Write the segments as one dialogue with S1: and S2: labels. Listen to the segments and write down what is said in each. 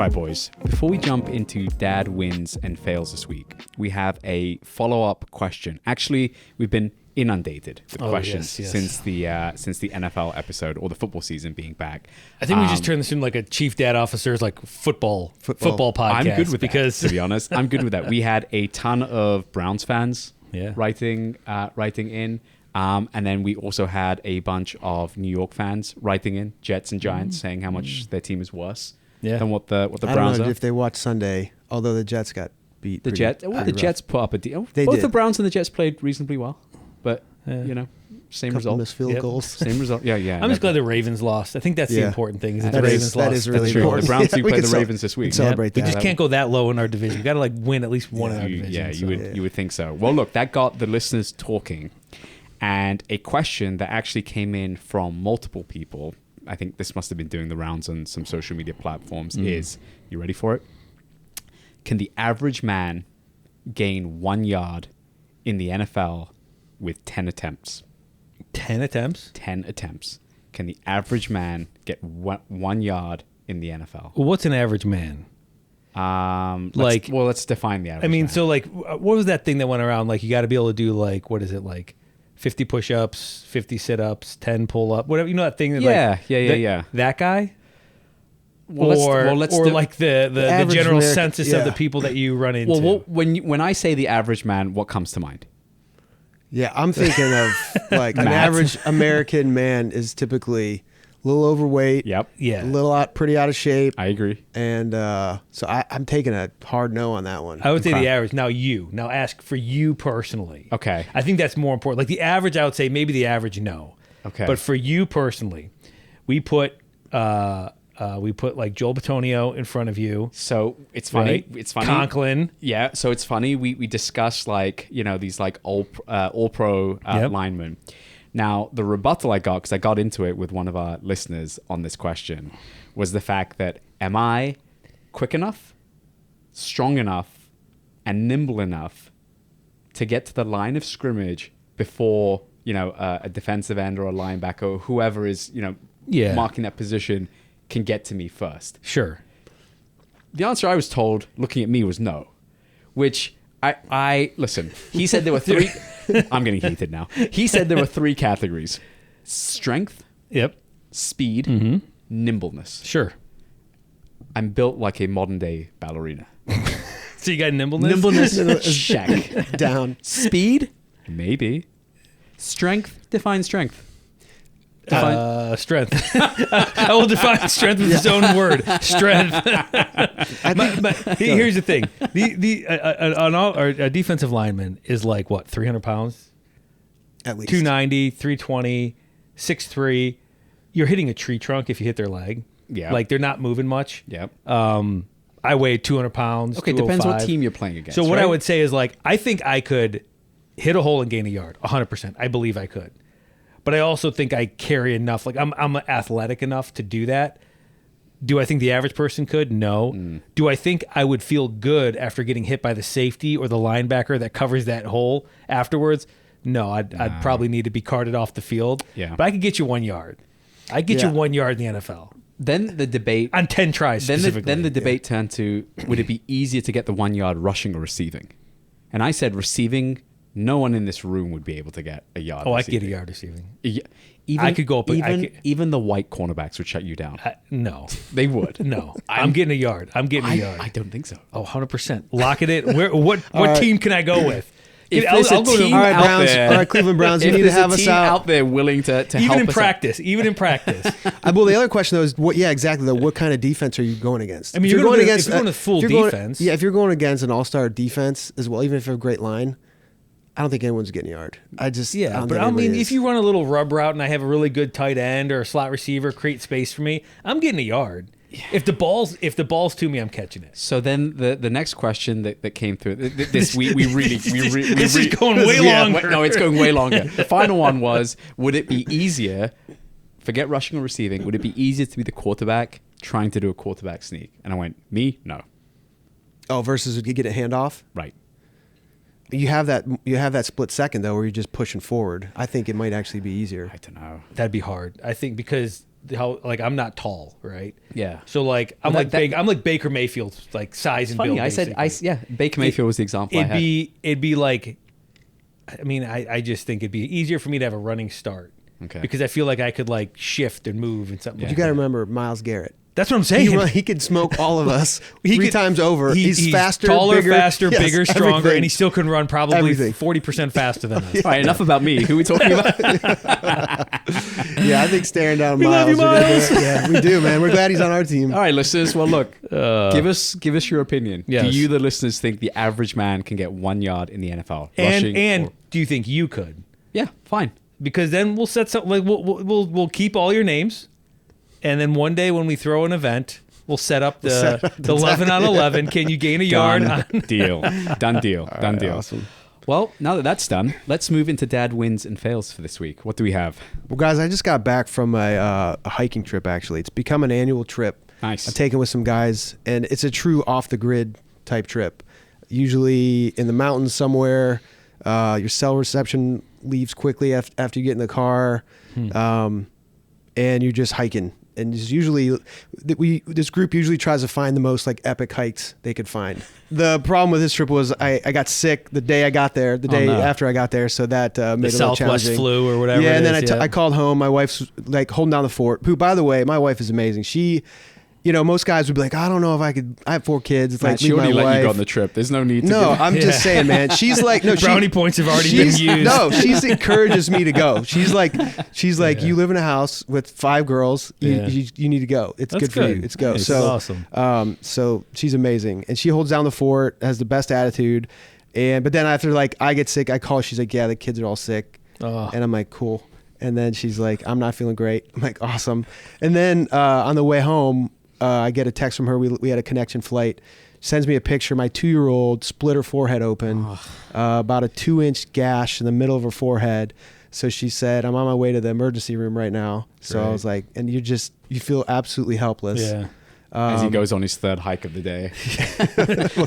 S1: All right, boys. Before we jump into dad wins and fails this week, we have a follow-up question. Actually, we've been inundated with questions since the NFL episode or the football season being back.
S2: I think we just turned this into like a chief dad officer's like football podcast.
S1: I'm good with that, to be honest. I'm good with that. We had a ton of Browns fans writing in. And then we also had a bunch of New York fans writing in, Jets and Giants, saying how much their team is worse than what the Browns are.
S3: I don't know if they watched Sunday, although the Jets got beat.
S1: The Jets put up a deal. Both the Browns and the Jets played reasonably well, but same result.
S3: Missed field goals.
S1: Same result. Yeah.
S2: I'm just glad the Ravens lost. I think that's the important thing. Is that the Ravens lost.
S3: That is really
S1: The
S3: important.
S1: Browns do play the Ravens this week.
S3: Celebrate that.
S2: We just can't go that low in our division. We got to like win at least one in our division.
S1: Yeah, you would think so. Well, look, that got the listeners talking. And a question that actually came in from multiple people, I think this must have been doing the rounds on some social media platforms, is, you ready for it? Can the average man gain 1 yard in the NFL with 10 attempts?
S2: 10 attempts?
S1: 10 attempts. Can the average man get 1 yard in the NFL?
S2: Well, what's an average man?
S1: Let's define the average man.
S2: So like, what was that thing that went around? Like, you got to be able to do like, what is it, like 50 push-ups, 50 sit-ups, 10 pull-up, whatever. You know that thing? That, That guy? Let's do like the general census of the people that you run into.
S1: Well, when I say the average man, what comes to mind?
S3: Yeah, I'm thinking of like an average American man is typically a little overweight.
S1: Yep.
S2: Yeah.
S3: A little pretty out of shape.
S1: I agree.
S3: And so I'm taking a hard no on that one.
S2: I would say the average. Now ask for you personally.
S1: Okay.
S2: I think that's more important. Like the average, I would say maybe the average, no.
S1: Okay.
S2: But for you personally, we put like Joel Bitonio in front of you.
S1: So it's funny.
S2: Right?
S1: It's funny.
S2: Conklin.
S1: Yeah. So it's funny. We discussed like, these like all pro linemen. Now, the rebuttal I got, because I got into it with one of our listeners on this question, was the fact that am I quick enough, strong enough, and nimble enough to get to the line of scrimmage before, a defensive end or a linebacker or whoever is, marking that position can get to me first?
S2: Sure.
S1: The answer I was told, looking at me, was no, which I listen, he said there were three... I'm getting heated now. He said there were three categories: strength, speed, nimbleness.
S2: Sure.
S1: I'm built like a modern day ballerina.
S2: So you got nimbleness?
S1: Nimbleness, check.
S3: Down.
S1: Speed, maybe. Strength, define strength.
S2: Strength. I will define strength with its own word. Strength. Here's the thing: a defensive lineman is like what, 300 pounds,
S3: at least
S2: 290, 320, 6'3". You're hitting a tree trunk if you hit their leg.
S1: Yeah,
S2: like they're not moving much.
S1: Yep.
S2: I weigh 200 pounds.
S1: Okay, depends what team you're playing against.
S2: So what
S1: right?
S2: I would say is like I think I could hit a hole and gain a yard, 100%. I believe I could. But I also think I carry enough. Like I'm athletic enough to do that. Do I think the average person could? No. Do I think I would feel good after getting hit by the safety or the linebacker that covers that hole afterwards? No, I'd probably need to be carted off the field.
S1: Yeah.
S2: But I could get you 1 yard. I get you 1 yard in the NFL.
S1: Then the debate
S2: on 10 tries specifically.
S1: Then the debate turned to, would it be easier to get the 1 yard rushing or receiving? And I said receiving. No one in this room would be able to get a yard.
S2: I could get a yard receiving.
S1: I could go up. Even the white cornerbacks would shut you down.
S2: No,
S1: they would.
S2: No, I'm getting a yard. I'm getting a yard.
S1: I don't think so.
S2: Oh, 100%. Lock it in. What team can I go with?
S1: If there's a team
S3: all right,
S1: out
S3: Browns,
S1: there,
S3: all right, Cleveland Browns, you need to have us
S1: out there willing to
S2: even
S1: help
S2: in
S1: us
S2: practice. Even in practice.
S3: Well, the other question though is, exactly. Though, what kind of defense are you going against?
S2: I mean, you're going against full defense.
S3: If you're going against an all-star defense as well, even if you have a great line, I don't think anyone's getting a yard.
S2: If you run a little rub route and I have a really good tight end or a slot receiver create space for me, I'm getting a yard. Yeah. If the ball's to me, I'm catching it.
S1: So then the next question that came through this we really
S2: this is going way longer.
S1: No, it's going way longer. The final one was: would it be easier? Forget rushing or receiving. Would it be easier to be the quarterback trying to do a quarterback sneak? And I went, me, no.
S3: Oh, versus you get a handoff,
S1: right?
S3: You have that split second though, where you're just pushing forward. I think it might actually be easier.
S1: I don't know.
S2: That'd be hard. I think because how like I'm not tall, right?
S1: Yeah.
S2: So like I'm like Baker Mayfield, like size and build.
S1: Funny, Baker Mayfield was the example I had.
S2: It'd be like, I mean, I just think it'd be easier for me to have a running start.
S1: Okay.
S2: Because I feel like I could like shift and move and something.
S3: You
S2: Like
S3: got to
S2: that.
S3: remember Myles Garrett.
S2: That's what I'm saying.
S3: He could smoke all of us three times over. He's faster,
S2: taller,
S3: bigger,
S2: faster,
S3: yes,
S2: bigger, stronger,
S3: everything.
S2: and he still can run probably
S3: Everything.
S2: 40% faster than us.
S1: All right, enough about me. Who are we talking about?
S3: Yeah, I think staring down
S2: We love
S3: Miles.
S2: you, Miles.
S3: Yeah, we do, man. We're glad he's on our team.
S1: All right, listeners. Well, look, give us your opinion.
S2: Yes.
S1: Do you, the listeners, think the average man can get 1 yard in the NFL?
S2: And
S1: or-
S2: do you think you could?
S1: yeah, fine.
S2: Because then we'll set something like we'll keep all your names, and then one day when we throw an event, we'll set up the 11 on 11. Can you gain a yard?
S1: Done deal. Done deal. Done deal.
S3: Awesome.
S1: Well, now that that's done, let's move into dad wins and fails for this week. What do we have?
S3: Well, guys, I just got back from a hiking trip, actually. It's become an annual trip.
S1: Nice.
S3: I've taken with some guys, and it's a true off-the-grid type trip. Usually in the mountains somewhere. Your cell reception leaves quickly after you get in the car, and you're just hiking. And it's usually this group usually tries to find the most like epic hikes they could find. The problem with this trip was I got sick the day I got there, the day after I got there, so that made it a little
S2: Southwest
S3: challenging.
S2: flu or whatever.
S3: Yeah, and
S2: it
S3: then
S2: is,
S3: I called home. My wife's like holding down the fort. Who, by the way, my wife is amazing. She, most guys would be like, I don't know if I could. I have 4 kids. It's
S1: Matt,
S3: like,
S1: she
S3: leave
S1: already
S3: my
S1: let
S3: wife.
S1: you go on the trip. There's no need to
S3: No,
S1: give-
S3: I'm just saying, man. She's like, no,
S2: brownie points have already been used.
S3: No, she's encourages me to go. She's like, you live in a house with 5 girls. You need to go. It's
S2: That's
S3: good for you.
S2: good.
S3: It's go.
S2: Nice.
S3: So
S2: Awesome.
S3: So she's amazing, and she holds down the fort, has the best attitude, but then after like I get sick, I call. She's like, yeah, the kids are all sick, and I'm like, cool. And then she's like, I'm not feeling great. I'm like, awesome. And then on the way home, I get a text from her. We had a connection flight. Sends me a picture. My 2-year-old split her forehead open, about a 2-inch gash in the middle of her forehead. So she said, I'm on my way to the emergency room right now. So I was like, and you feel absolutely helpless.
S2: Yeah.
S1: as he goes on his 3rd hike of the day.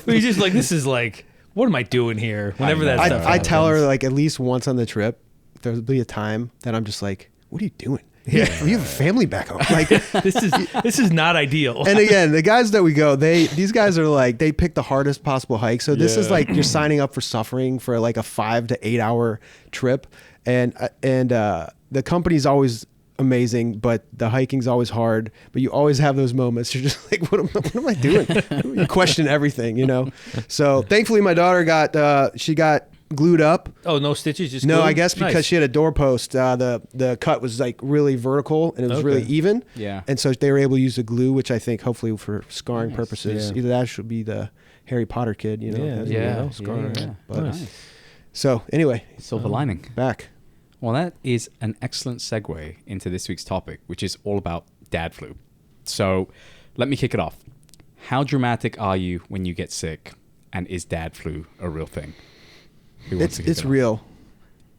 S2: He's just like, this is like, what am I doing here? Whenever that stuff
S3: I tell her
S2: happens.
S3: like at least once on the trip, there'll be a time that I'm just like, what are you doing?
S2: Yeah.
S3: We have a family back home. Like,
S2: this is not ideal.
S3: and again, the guys that we go, these guys are like, they pick the hardest possible hike. So this is like you're signing up for suffering for like a 5 to 8 hour trip, and the company's always amazing, but the hiking's always hard. But you always have those moments. You're just like, what am I doing? You question everything, So thankfully, my daughter got glued up.
S2: Oh, no stitches? Just
S3: No,
S2: glued?
S3: I guess because
S2: Nice.
S3: she had a doorpost. The cut was like really vertical and it was really even.
S1: Yeah.
S3: And so they were able to use the glue, which I think hopefully for scarring purposes.
S2: Yeah.
S3: Either that should be the Harry Potter kid,
S2: Yeah,
S3: has a
S2: yeah.
S3: little scar.
S1: Yeah.
S3: But,
S2: Nice.
S3: So anyway,
S1: Silver lining.
S3: back.
S1: Well, that is an excellent segue into this week's topic, which is all about dad flu. So let me kick it off. How dramatic are you when you get sick? And is dad flu a real thing? Who wants to kick
S3: It's
S1: it off?
S3: real,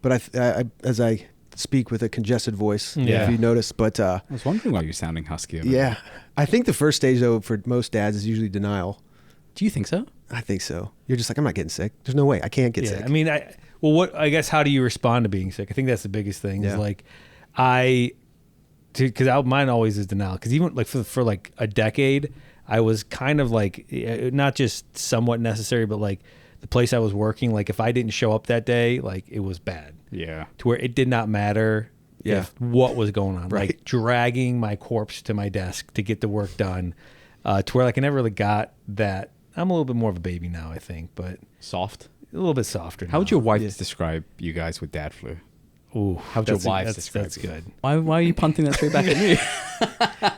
S3: but I as I speak with a congested voice,
S2: Yeah.
S3: if you notice. But
S1: I was wondering why you're sounding husky.
S3: yeah, I think the first stage though for most dads is usually denial.
S1: Do you think so?
S3: I think so. You're just like, I'm not getting sick. There's no way I can't get
S2: Yeah,
S3: sick.
S2: I mean, I guess how do you respond to being sick? I think that's the biggest thing. Is
S3: Yeah.
S2: like, because mine always is denial. Because even like for like a decade, I was kind of like not just somewhat necessary, but like the place I was working, like if I didn't show up that day, like it was bad.
S1: Yeah.
S2: To where it did not matter what was going on.
S3: Right.
S2: Like dragging my corpse to my desk to get the work done. To where like I never really got that. I'm a little bit more of a baby now, I think, but
S1: Soft.
S2: a little bit softer.
S1: How would
S2: now.
S1: your wife describe you guys with dad flu?
S2: Ooh,
S1: How'd your wives describe
S2: That's
S1: you?
S2: good.
S1: Why are you punting that straight back at me?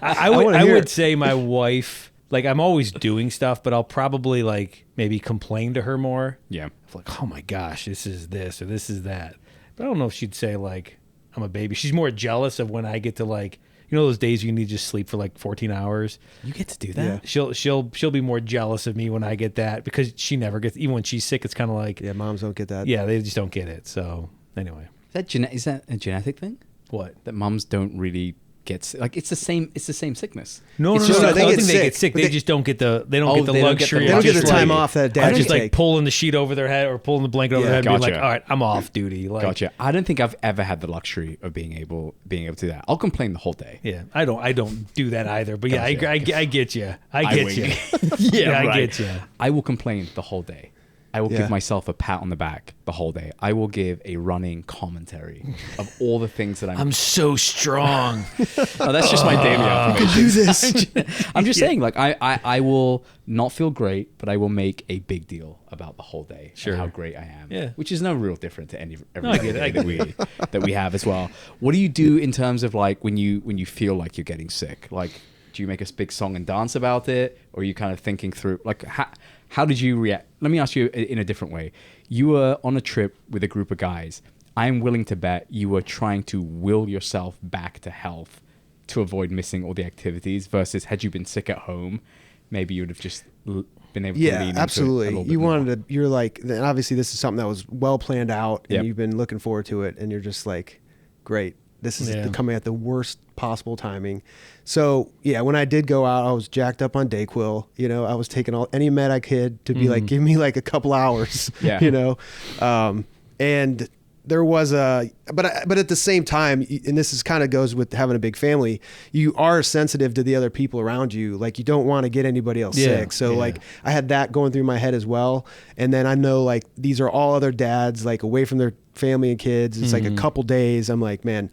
S2: I
S3: wanna hear
S2: would
S3: it.
S2: say my wife, like I'm always doing stuff, but I'll probably like maybe complain to her more.
S1: Yeah.
S2: Like, oh my gosh, this is this or this is that. But I don't know if she'd say like I'm a baby. She's more jealous of when I get to like, those days you need to just sleep for like 14 hours.
S1: You get to do that?
S3: Yeah.
S2: She'll be more jealous of me when I get that because she never gets, even when she's sick, it's kind of like,
S3: Yeah, moms don't get that.
S2: yeah, they just don't get it. So anyway,
S1: Is that a genetic thing?
S2: what?
S1: That mums don't really gets like it's the same sickness.
S2: No,
S1: It's
S2: no,
S1: just
S2: no.
S1: like-
S2: I don't
S3: they
S2: think
S3: get
S2: they
S3: sick,
S2: get sick.
S3: but
S2: They
S3: they-
S2: just don't get the
S1: they don't get the
S2: luxury.
S3: They don't
S2: of
S3: get the
S2: just
S3: time
S2: like-
S3: off that
S2: I
S3: dad
S2: just
S3: can
S2: like
S3: take.
S2: pulling the sheet over their head or pulling the blanket over
S3: Yeah.
S2: their head and being
S1: Gotcha.
S2: like, all right, I'm off duty. Like,
S1: Gotcha. I don't think I've ever had the luxury of being able to do that. I'll complain the whole day.
S2: Yeah, I don't do that either. But yeah,
S1: Gotcha.
S2: I get you. I
S1: I
S2: get
S1: wing.
S2: you.
S1: Yeah,
S2: I
S1: right.
S2: get you.
S1: I will complain the whole day. I will
S3: Yeah.
S1: give myself a pat on the back the whole day. I will give a running commentary of all the things that
S2: I'm so strong.
S1: Oh, that's just my daily affirmation.
S3: Do this.
S1: I'm just saying, like, I will not feel great, but I will make a big deal about the whole day
S2: Sure.
S1: and how great I am.
S2: Yeah.
S1: Which is no real different to every
S2: I get it,
S1: day
S2: I get
S1: that we have as well. What do you do in terms of like when you feel like you're getting sick? Like, do you make a big song and dance about it, or are you kind of thinking through like how did you react? Let me ask you in a different way. You were on a trip with a group of guys. I'm willing to bet you were trying to will yourself back to health to avoid missing all the activities versus had you been sick at home, maybe you would have just been able to lean into it
S3: absolutely.
S1: a little bit
S3: You
S1: more.
S3: wanted to. You're like, and obviously this is something that was well planned out, and
S1: Yep.
S3: you've been looking forward to it, and you're just like, great. This is
S2: Yeah.
S3: coming at the worst possible timing. So yeah, when I did go out, I was jacked up on Dayquil. You know, I was taking any med I could to be like, give me like a couple hours.
S1: Yeah.
S3: You know, and there was but at the same time, and this is kind of goes with having a big family, you are sensitive to the other people around you. Like you don't want to get anybody else
S2: Yeah,
S3: sick. So
S2: yeah.
S3: like I had that going through my head as well. And then I know like these are all other dads like away from their family and kids. It's like a couple days. I'm like, man,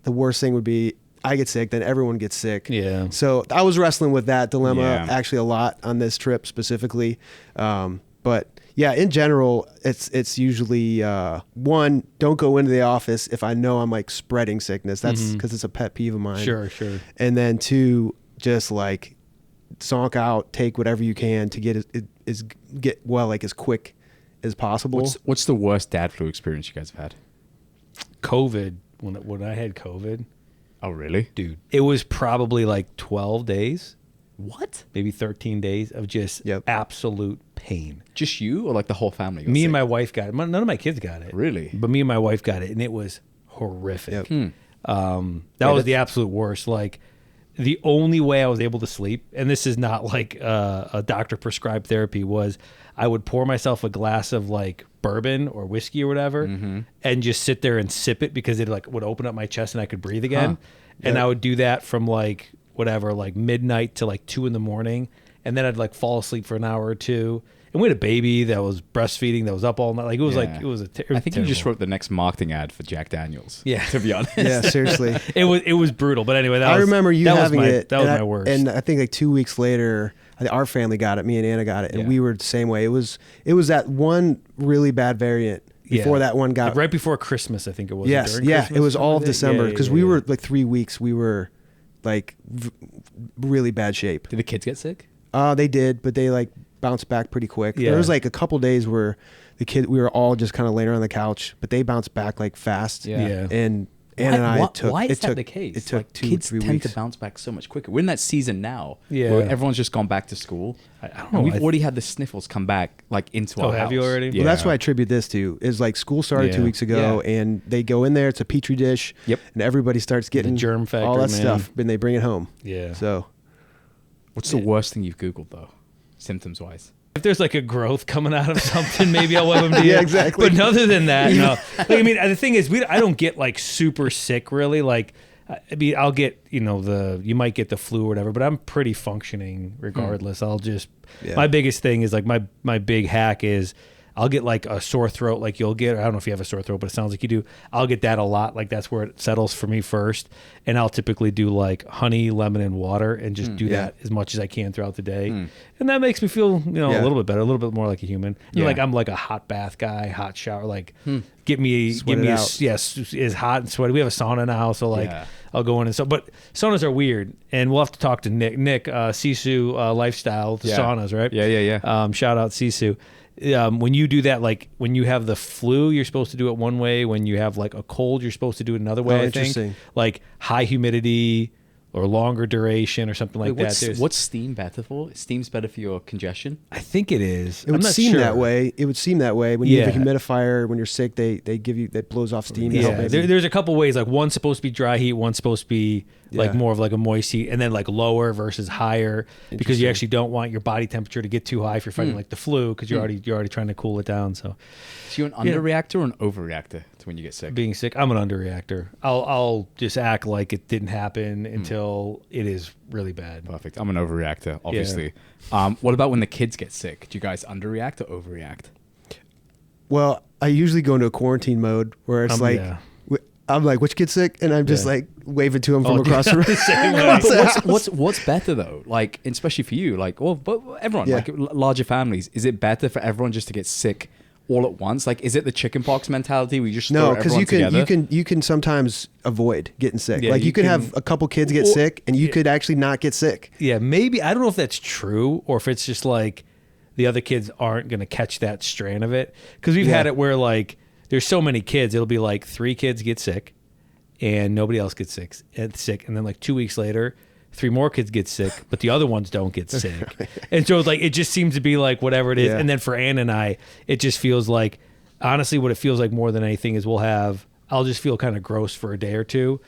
S3: the worst thing would be I get sick, then everyone gets sick.
S2: Yeah.
S3: So I was wrestling with that dilemma
S1: Yeah.
S3: actually a lot on this trip specifically. But yeah, in general, it's usually one, don't go into the office if I know I'm like spreading sickness. That's because it's a pet peeve of mine.
S2: Sure.
S3: And then two, just like zonk out, take whatever you can to get get well like as quick as possible.
S1: What's the worst dad flu experience you guys have had?
S2: COVID, when I had COVID,
S1: Oh, really?
S2: dude, it was probably like 12 days,
S1: What?
S2: maybe 13 days of just
S3: Yep.
S2: absolute pain.
S1: Just you or like the whole family? got
S2: Me and
S1: sick?
S2: my wife got it. None of my kids got it.
S1: Really?
S2: But me and my wife got it, and it was horrific.
S3: Yep.
S2: That was the absolute worst. Like, the only way I was able to sleep, and this is not like a doctor prescribed therapy, was I would pour myself a glass of like bourbon or whiskey or whatever, and just sit there and sip it because it like would open up my chest and I could breathe again. And I would do that from like whatever, like midnight to like 2 a.m, and then I'd like fall asleep for an hour or two. And we had a baby that was breastfeeding that was up all night. Like it was
S1: Yeah. I think you just wrote the next marketing ad for Jack Daniels.
S2: Yeah.
S1: To be honest.
S3: Yeah, seriously.
S2: it was brutal. But anyway,
S3: I remember you having it.
S2: That was
S3: and
S2: my worst.
S3: And I think like 2 weeks later, our family got it. Me and Anna got it, and
S1: Yeah.
S3: we were the same way. It was that one really bad variant before that one got.
S2: Like right before Christmas, I think it was.
S3: Yes,
S2: During
S3: yeah,
S2: Christmas,
S3: it was all of
S2: something like that?
S3: December
S2: Yeah,
S3: because
S2: yeah,
S3: we
S2: yeah.
S3: were like 3 weeks. We were like really bad shape.
S1: Did the kids get sick?
S3: They did, but they like bounced back pretty quick.
S2: Yeah.
S3: There was like a couple days where we were all just kind of laying on the couch, but they bounced back like fast.
S1: Yeah.
S2: Yeah.
S3: And Anna and I took.
S1: Why is
S3: it
S1: that
S3: took,
S1: the case?
S3: It took
S1: like,
S3: 2
S1: kids
S3: 3
S1: tend
S3: weeks.
S1: to bounce back so much quicker. We're in that season now
S2: Yeah.
S1: where everyone's just gone back to school.
S2: I don't
S1: And
S2: know.
S1: we've already had the sniffles come back like into our
S2: have
S1: house.
S2: you already?
S1: Yeah.
S3: Well, that's what I attribute this to. Is like school started 2
S2: Yeah.
S3: weeks ago,
S1: Yeah.
S3: and they go in there. It's a petri dish.
S1: Yep.
S3: And everybody starts getting
S2: germ
S3: all
S2: factor,
S3: that
S2: man.
S3: stuff, and they bring it home.
S2: Yeah.
S3: So
S1: What's the worst thing you've Googled though, symptoms wise?
S2: If there's like a growth coming out of something, maybe I'll web them to you.
S3: Yeah, exactly.
S2: But other than that, no. Like, I mean, the thing is, I don't get like super sick really. Like, I mean, I'll get, you might get the flu or whatever, but I'm pretty functioning regardless. I'll just,
S3: Yeah.
S2: my biggest thing is like my big hack is I'll get like a sore throat like you'll get. I don't know if you have a sore throat, but it sounds like you do. I'll get that a lot. Like that's where it settles for me first. And I'll typically do like honey, lemon, and water and just do
S3: Yeah.
S2: that as much as I can throughout the day. And that makes me feel,
S3: Yeah.
S2: a little bit better, a little bit more like a human.
S1: Yeah.
S2: Like I'm like a hot bath guy, hot shower. Like get me
S3: Sweat it out.
S2: is hot and sweaty. We have a sauna now, so like
S1: Yeah.
S2: I'll go in and so. But saunas are weird, and we'll have to talk to Nick. Nick, Sisu Lifestyle, the
S1: Yeah.
S2: saunas, right?
S1: Yeah.
S2: Shout out Sisu. When you do that, like when you have the flu, you're supposed to do it one way. When you have like a cold, you're supposed to do it another way.
S3: Oh,
S2: I think
S3: interesting.
S2: like high humidity or longer duration or something like that. There's-
S1: What's steam better for? Steam's better for your congestion.
S2: I think it is.
S3: it would
S2: I'm not
S3: seem
S2: sure.
S3: that way. It would seem that way when you have a
S2: Yeah.
S3: humidifier. When you're sick, they give you that blows off steam. to help
S2: Yeah,
S3: maybe-
S2: there's a couple ways. Like one's supposed to be dry heat, one's supposed to be like more of like a moist heat, and then like lower versus higher, because you actually don't want your body temperature to get too high if you're fighting like the flu, because you're already trying to cool it down. So
S1: you're an underreactor or an overreactor to when you get sick?
S2: Being sick, I'm an underreactor. I'll just act like it didn't happen until it is really bad.
S1: Perfect. I'm an overreactor, obviously. What about when the kids get sick? Do you guys underreact or overreact?
S3: Well, I usually go into a quarantine mode where it's I'm like, which kid's sick? And I'm just like waving to him from across the room.
S1: What's better though? Like, especially for you, like, but everyone, like larger families, is it better for everyone just to get sick all at once? Like, is it the chickenpox mentality where you just throw everyone together?
S3: you can sometimes avoid getting sick. Like you can have a couple kids get sick and you could actually not get sick.
S2: Yeah, maybe. I don't know if that's true or if it's just like the other kids aren't going to catch that strand of it. Because we've had it where like there's so many kids, it'll be like 3 kids get sick and nobody else gets sick. And then like 2 weeks later, 3 more kids get sick, but the other ones don't get sick. And so like it just seems to be like whatever it is. And then for Ann and I, it just feels like, honestly, what it feels like more than anything is I'll just feel kind of gross for a day or two,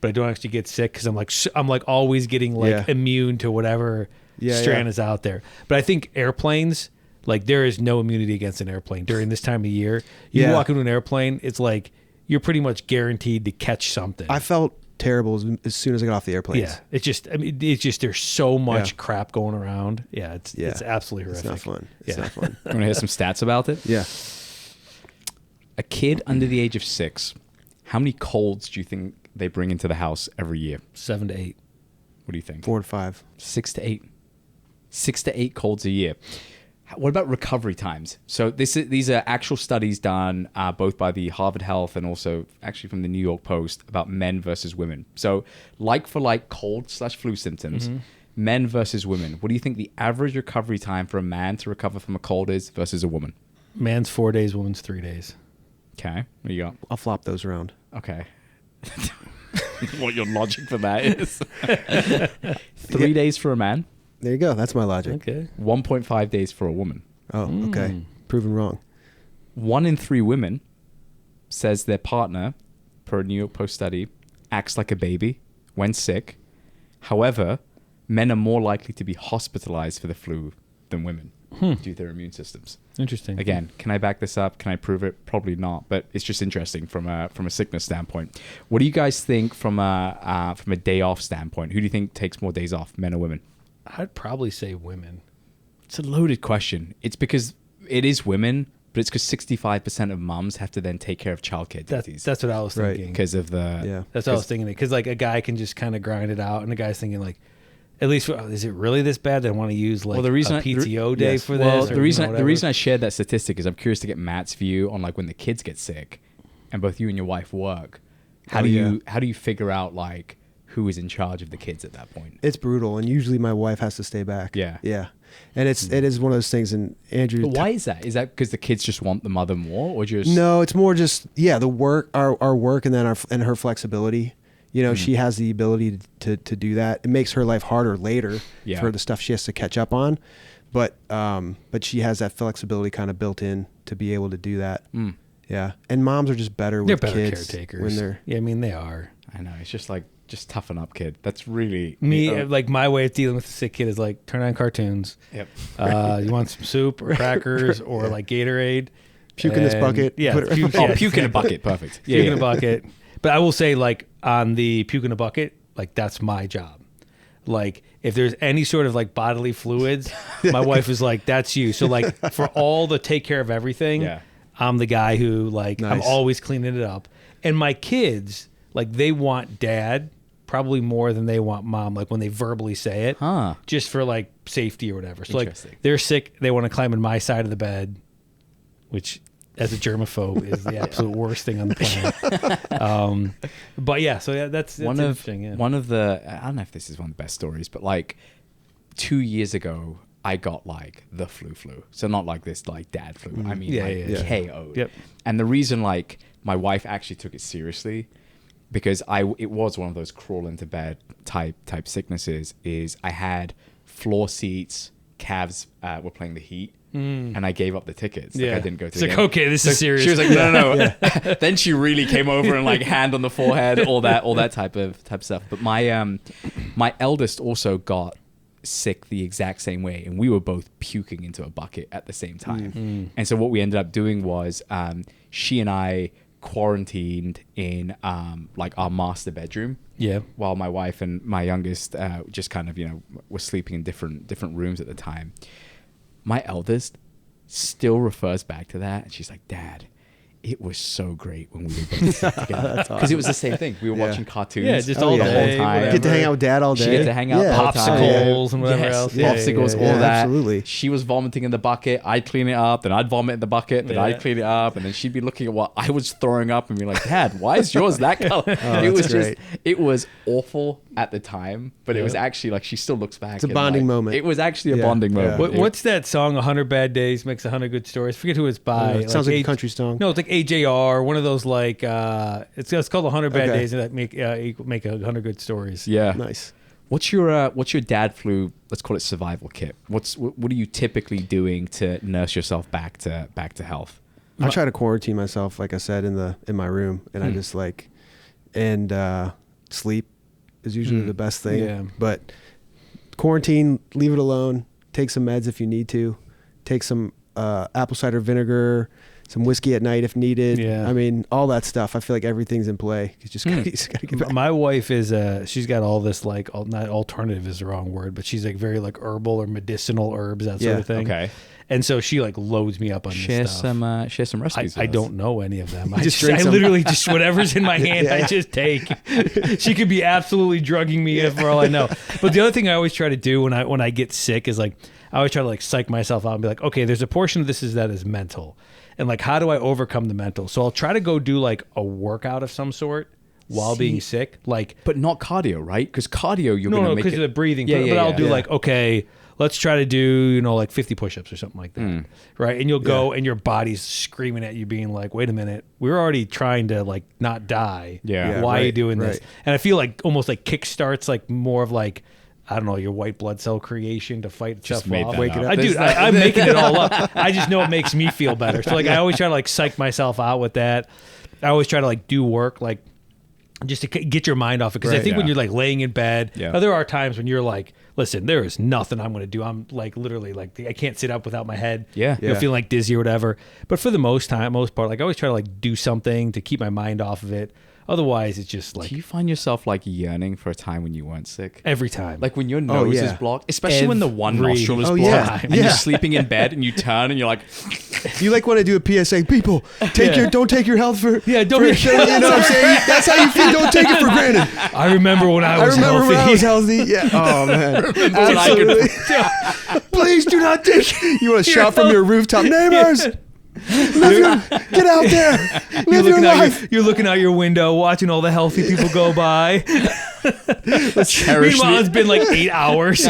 S2: but I don't actually get sick because I'm like always getting like immune to whatever strand is out there. But I think airplanes, like there is no immunity against an airplane during this time of year. You walk into an airplane, it's like you're pretty much guaranteed to catch something.
S3: I felt terrible as soon as I got off the airplane.
S2: Yeah, it's just there's so much crap going around. Yeah, it's absolutely horrific.
S3: It's not fun. It's not fun.
S1: You want to hear some stats about it?
S3: Yeah.
S1: A kid under the age of 6, how many colds do you think they bring into the house every year?
S2: 7 to 8.
S1: What do you think?
S3: 4 to 5.
S1: 6 to 8. 6 to 8 colds a year. What about recovery times? So these are actual studies done both by the Harvard Health and also actually from the New York Post about men versus women. So like for like cold/flu symptoms, men versus women. What do you think the average recovery time for a man to recover from a cold is versus a woman?
S2: Man's 4 days, woman's 3 days.
S1: Okay. What do you got?
S3: I'll flop those around.
S1: Okay. What your logic for that is. 3 days for a man.
S3: There you go. That's my logic.
S2: Okay.
S1: 1.5 days for a woman.
S3: Oh, okay. Proven wrong.
S1: 1 in 3 women says their partner, per a New York Post study, acts like a baby when sick. However, men are more likely to be hospitalized for the flu than women due to their immune systems.
S2: Interesting.
S1: Again, can I back this up? Can I prove it? Probably not, but it's just interesting from a sickness standpoint. What do you guys think from a day off standpoint? Who do you think takes more days off, men or women?
S2: I'd probably say women.
S1: It's a loaded question. It's because it is women, but it's because 65% of moms have to then take care of childcare duties.
S2: That's what I was thinking.
S1: Because of the...
S3: Yeah.
S2: That's what I was thinking. Because like a guy can just kind of grind it out, and the guy's thinking like, at least, is it really this bad that I want to use like a PTO day for this?
S1: Well, the reason I shared that statistic is I'm curious to get Matt's view on like when the kids get sick and both you and your wife work. How do you figure out like who is in charge of the kids at that point?
S3: It's brutal, and usually my wife has to stay back.
S1: Yeah.
S3: And it is one of those things. And Andrew,
S1: but why is that? Is that because the kids just want the mother more, or just
S3: no? It's more just the work, our work, and then her flexibility. You know, she has the ability to do that. It makes her life harder later for the stuff she has to catch up on, but she has that flexibility kind of built in to be able to do that. Yeah, and moms are just better with kids
S2: caretakers.
S3: When they're.
S2: Yeah, I mean they are.
S1: I know. It's just like. Just toughen up, kid. That's really
S2: me. Like my way of dealing with a sick kid is like turn on cartoons.
S1: Yep.
S2: You want some soup or crackers or like Gatorade?
S3: Puke in this bucket.
S2: Yeah.
S1: Puke in a bucket. Perfect.
S2: Puke in a bucket. But I will say, like on the puke in a bucket, like that's my job. Like if there's any sort of like bodily fluids, my wife is like, "That's you." So like for all the take care of everything, I'm the guy who like I'm always cleaning it up. And my kids, like they want dad. Probably more than they want mom, like when they verbally say it, just for like safety or whatever. So like they're sick, they want to climb in my side of the bed, which as a germaphobe is the absolute worst thing on the planet. But yeah, so that's interesting. Yeah.
S1: One of the, I don't know if this is one of the best stories, but like 2 years ago, I got like the flu. So not like this like dad flu. I mean KO'd.
S2: Yep.
S1: And the reason like my wife actually took it seriously because it was one of those crawl into bed type sicknesses. Is I had floor seats, calves were playing the heat, And I gave up the tickets. Like, I didn't go to
S2: It's
S1: the
S2: like,
S1: game.
S2: okay, this is serious.
S1: She was like, no. Then she really came over and like hand on the forehead, all that type of stuff. But my eldest also got sick the exact same way, and we were both puking into a bucket at the same time. And so what we ended up doing was she and I quarantined in like our master bedroom.
S2: Yeah.
S1: While my wife and my youngest just kind of, were sleeping in different rooms at the time. My eldest still refers back to that, and she's like, Dad, it was so great when we were both sick together. Because
S3: awesome.
S1: it was the same thing. We were watching cartoons.
S2: Yeah, just
S3: all
S1: the
S3: day,
S1: whole time.
S3: Get to hang out with Dad all day.
S1: She get to hang out all the time.
S2: Popsicles and whatever else.
S1: Popsicles, all
S3: yeah,
S1: that.
S3: absolutely.
S1: She was vomiting in the bucket. I'd clean it up. Then I'd vomit in the bucket. Then
S2: Yeah.
S1: I'd clean it up. And then she'd be looking at what I was throwing up and be like, Dad, why is yours that color? It was
S3: great.
S1: it was awful at the time, but it was actually like, she still looks back.
S3: It's a
S1: and,
S3: bonding
S1: like,
S3: moment.
S1: It was actually a
S3: Yeah,
S1: bonding
S3: yeah.
S1: moment.
S2: What's that song? 100 Bad Days Makes 100 Good Stories. Forget who it's by.
S3: It sounds like a country song.
S2: No, it's like AJR. One of those like it's called 100 Bad
S3: Okay.
S2: Days that make 100 Good Stories.
S1: Yeah.
S3: Nice.
S1: What's your dad flu? Let's call it survival kit. What are you typically doing to nurse yourself back to health?
S3: I try to quarantine myself, like I said, in my room, and I just sleep is usually the best thing.
S2: Yeah.
S3: But quarantine, leave it alone. Take some meds if you need to. Take some apple cider vinegar, some whiskey at night if needed.
S2: Yeah.
S3: I mean, all that stuff. I feel like everything's in play. You just gotta get back.
S2: My wife is she's got all this like not alternative is the wrong word, but she's like very like herbal or medicinal herbs, that sort of thing.
S1: Okay.
S2: And so she like loads me up on
S1: Share
S2: this stuff.
S1: some recipes.
S2: I
S1: with us.
S2: don't know any of them.
S3: just drink
S2: I
S3: some.
S2: literally just whatever's in my hand,
S3: Yeah.
S2: I just take. She could be absolutely drugging me for all I know. But the other thing I always try to do when I get sick is like I always try to like psych myself out and be like, okay, there's a portion of this that is mental, and like how do I overcome the mental? So I'll try to go do like a workout of some sort while being sick, like.
S1: But not cardio, right? Because cardio, you're
S2: No,
S1: gonna make
S2: because
S1: it.
S2: of the breathing.
S1: Yeah,
S2: but I'll do
S3: yeah.
S2: like, okay, let's try to do, like 50 push-ups or something like that. Right. And you'll go and your body's screaming at you being like, wait a minute, we're already trying to like not die.
S1: Yeah.
S2: Why are you
S3: right,
S2: doing this?
S3: right.
S2: And I feel like almost like kickstarts like more of like, I don't know, your white blood cell creation to fight
S1: Just
S2: stuff
S1: made
S2: off.
S1: that
S3: Wake it
S1: up.
S3: up.
S2: I'm making it all up. I just know it makes me feel better. So like I always try to like psych myself out with that. I always try to like do work like just to get your mind off it. Because I
S3: Right.
S2: think when
S1: Yeah.
S2: you're like laying in bed,
S1: Yeah.
S2: now there are times when you're like, listen, there is nothing I'm going to do. I'm like literally like I can't sit up without my head.
S1: Yeah.
S2: You know,
S3: Yeah.
S2: feeling like dizzy or whatever. But for the most part, like I always try to like do something to keep my mind off of it. Otherwise, it's just like
S1: Do you find yourself like yearning for a time when you weren't sick?
S2: every time.
S1: Like when your nose is
S3: yeah.
S1: blocked, especially when the one
S2: Every
S1: nostril is
S3: Oh,
S1: blocked,
S3: yeah.
S1: and you're sleeping in bed and you turn and you're like,
S3: You like want to do a PSA? People, don't take your health for
S2: Yeah, don't
S3: for-
S2: be-
S3: you know what I'm saying? That's how you feel. Don't take it for granted.
S2: I remember when I
S3: I
S2: was
S3: remember
S2: healthy.
S3: when I was healthy. Yeah. Oh man.
S1: when I could-
S3: Absolutely. Please do not take. You want to shout from your rooftop, neighbors. Get out there. Live your life.
S2: You're looking out your window, watching all the healthy people go by.
S1: cherish
S2: Meanwhile,
S1: the-
S2: it's been like 8 hours.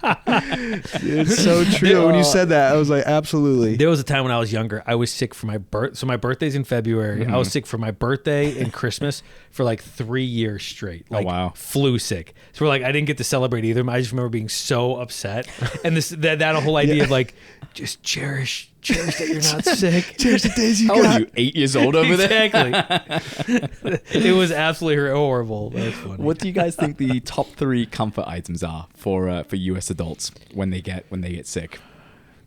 S3: It's so true. When you said that, I was like, absolutely.
S2: There was a time when I was younger. I was sick for my birth. So my birthday's in February. I was sick for my birthday and Christmas for like 3 years straight. Like
S1: wow.
S2: flu sick. So we're like, I didn't get to celebrate either. I just remember being so upset. And that whole idea of like, just cherish that you're not sick.
S3: Cheers to days you
S1: how old
S3: got.
S1: are you? 8 years old over there?
S2: Exactly. It was absolutely horrible. That was funny.
S1: What do you guys think the top 3 comfort items are for US adults when they get sick?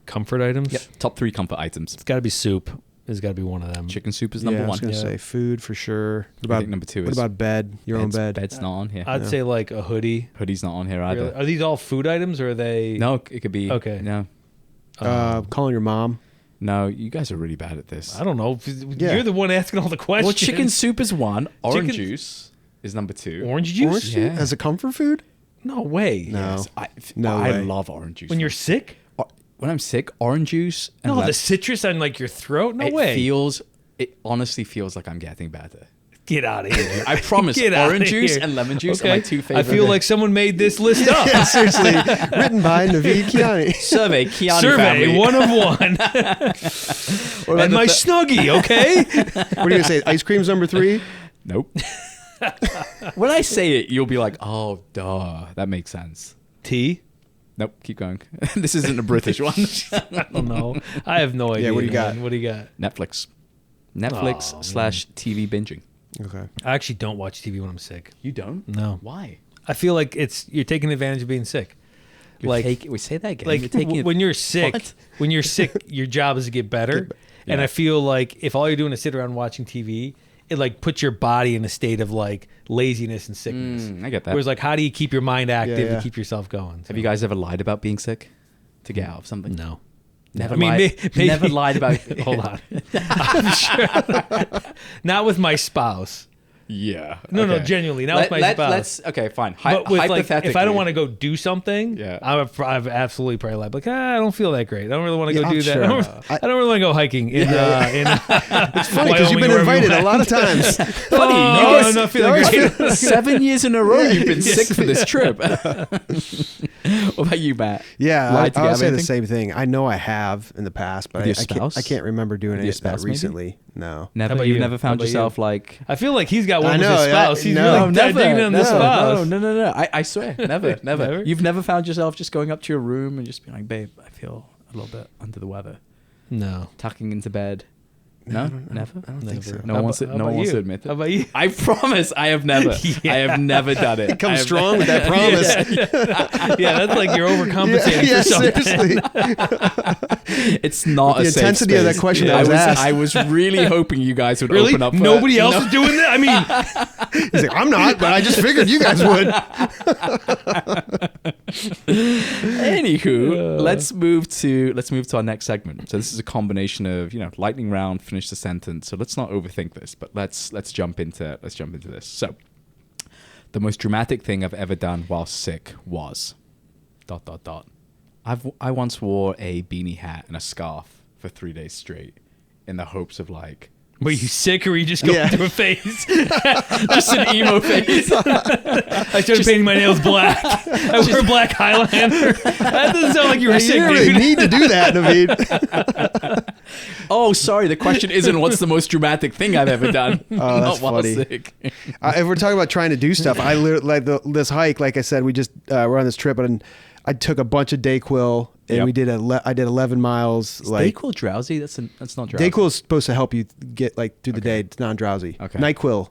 S2: Comfort items?
S1: Yep. Top 3 comfort items.
S2: It's got to be soup. There's got to be one of them.
S1: Chicken soup is
S3: Yeah,
S1: number
S3: I was
S1: 1.
S3: gonna say food for sure. What
S1: I
S3: about
S1: think number 2
S3: What
S1: is
S3: about bed? Your own bed.
S1: Bed's not on here.
S2: I'd say like a hoodie.
S1: Hoodie's not on here either.
S2: Really? Are these all food items or are they?
S1: No, it could be.
S2: Okay.
S1: No,
S3: Calling your mom.
S1: no, you guys are really bad at this.
S2: I don't know.
S3: Yeah.
S2: You're the one asking all the questions.
S1: Well, chicken soup is 1. Orange
S2: Chicken-
S1: juice is number 2.
S2: Orange juice?
S3: Orange
S1: Yeah.
S3: as a comfort food?
S2: No way.
S3: No.
S1: Yes,
S3: No
S1: I
S3: way.
S1: love orange juice.
S2: When you're sick?
S1: when I'm sick, orange juice and
S2: No, the citrus on like your throat? No way.
S1: It honestly feels like I'm getting better.
S2: Get out of here.
S1: I promise.
S2: Get outta
S1: Orange juice
S2: here.
S1: and lemon juice are my 2
S2: I
S1: favorite.
S2: feel like someone made this list up.
S3: Yeah, seriously. Written by Naveed Kiani.
S1: Survey Kiani
S2: Survey
S1: family.
S2: 1 of 1. And my Snuggie, okay?
S3: What are you gonna say? Ice cream's number 3?
S1: Nope. When I say it, you'll be like, "Oh, duh, that makes sense."
S2: Tea?
S1: Nope, keep going. This isn't a British one.
S2: I don't know. I have no idea.
S3: what do you got?
S2: What do you got?
S1: Netflix
S2: Oh,
S1: slash TV binging.
S3: Okay.
S2: I actually don't watch TV when I'm sick.
S1: You don't?
S2: No.
S1: Why?
S2: I feel like you're taking advantage of being sick.
S1: We say that again.
S2: Like
S1: You're taking
S2: when you're sick,
S1: What?
S2: when you're sick, your job is to get better.
S1: Yeah.
S2: And I feel like if all you're doing is sit around watching TV, it like puts your body in a state of like laziness and sickness.
S1: I get that.
S2: Whereas like, how do you keep your mind active
S3: Yeah.
S2: to keep yourself going?
S1: Have you guys ever lied about being sick to get out of something?
S2: No.
S1: Never.
S2: I mean,
S1: lied,
S2: maybe-
S1: never lied about.
S2: Hold on. I'm sure. Not with my spouse.
S1: Yeah.
S2: No,
S1: okay.
S2: genuinely, not with my spouse.
S1: Let's okay, fine.
S2: But with like,
S1: Hypothetically,
S2: if I don't want to go do something,
S1: Yeah.
S2: I've absolutely probably lied. Like, I don't feel that great. I don't really want to
S3: Yeah,
S2: go
S3: I'm
S2: do that.
S3: sure.
S2: I don't really want to go hiking in.
S3: It's funny because you've been invited a lot of times.
S1: Funny,
S2: Oh,
S1: you guys,
S2: I'm not feeling great.
S1: 7 years in a row you've been sick for this trip. What about you, Matt?
S3: Yeah,
S1: Lied to
S3: I
S1: get
S3: would say the
S1: anything?
S3: same thing. I know I have in the past, but
S1: With your
S3: I
S1: spouse?
S3: can't remember doing
S1: With
S3: any
S1: your
S3: of that
S1: spouse, maybe?
S3: recently. No.
S1: Never.
S2: about
S1: You've
S2: you?
S1: never
S2: How
S1: found
S2: about
S1: yourself
S2: you?
S1: like.
S2: I feel like he's got one
S3: I
S2: with
S3: know,
S2: his
S3: yeah,
S2: spouse. He's
S3: no,
S2: really digging on the spouse.
S1: No. I swear, never.
S2: Never?
S1: You've never found yourself just going up to your room and just being like, babe, I feel a little bit under the weather.
S2: No.
S1: Tucking into bed. No, never.
S3: I don't think so.
S1: No one wants to.
S2: How
S1: No
S2: about
S1: one wants
S2: you?
S1: to admit it.
S2: How about you?
S1: I promise, I have never.
S2: Yeah.
S1: I have never done it.
S3: Come
S1: I have
S3: strong with that promise.
S2: Yeah, that's like you're overcompensating
S3: Yeah,
S2: for something.
S3: seriously.
S1: It's not
S3: The
S1: a safe
S3: intensity of that
S1: space.
S3: question that was asked.
S1: I was really hoping you guys would
S2: Really?
S1: open up. For
S2: Nobody
S1: it.
S2: else
S1: No.
S2: is doing that? I mean,
S3: He's like, I'm not, but I just figured you guys would.
S1: Anywho, let's move to our next segment. So this is a combination of lightning round, finish the sentence. So let's not overthink this, but let's jump into this. So the most dramatic thing I've ever done while sick was ... I once wore a beanie hat and a scarf for 3 days straight in the hopes of like.
S2: were you sick or were you just going
S3: Yeah.
S2: through a phase?
S1: Just an emo face.
S2: I started painting my nails black. I wear black eyeliner. That doesn't sound like you were
S3: You
S2: sick,
S3: didn't really
S2: dude.
S3: need to do that, Naveed.
S1: Oh, sorry. The question isn't what's the most dramatic thing I've ever done.
S3: Oh, that's
S1: Not while
S3: funny.
S1: sick.
S3: If we're talking about trying to do stuff, I literally this hike. Like I said, we just we're on this trip, and I took a bunch of Dayquil, and
S1: Yep.
S3: we did I did 11 miles.
S1: Is
S3: Like
S1: Dayquil drowsy? That's not drowsy.
S3: Dayquil is supposed to help you get like through the day. It's non-drowsy.
S1: Okay.
S3: NyQuil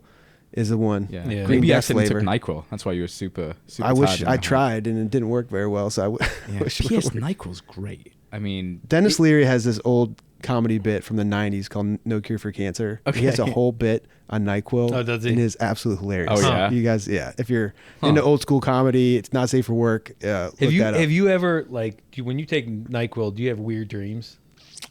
S3: is the one.
S1: Yeah.
S2: Yeah.
S1: Maybe you
S3: Death
S1: accidentally took
S3: flavor.
S1: NyQuil. That's why you were super
S3: I wish
S1: tired in
S3: I
S1: the
S3: tried, and it didn't work very well. So I
S1: Yeah.
S3: wish it
S1: P.S.
S3: would work.
S1: NyQuil's great. I mean,
S3: Dennis Leary has this old comedy bit from the 90s called No Cure for Cancer.
S1: Okay.
S3: He has a whole bit on NyQuil.
S2: Oh, does he?
S3: And it is absolutely hilarious.
S1: Oh, yeah?
S3: You guys, yeah. If you're into old school comedy, it's not safe for work. Look that up.
S2: Have you ever like when you take NyQuil, do you have weird dreams?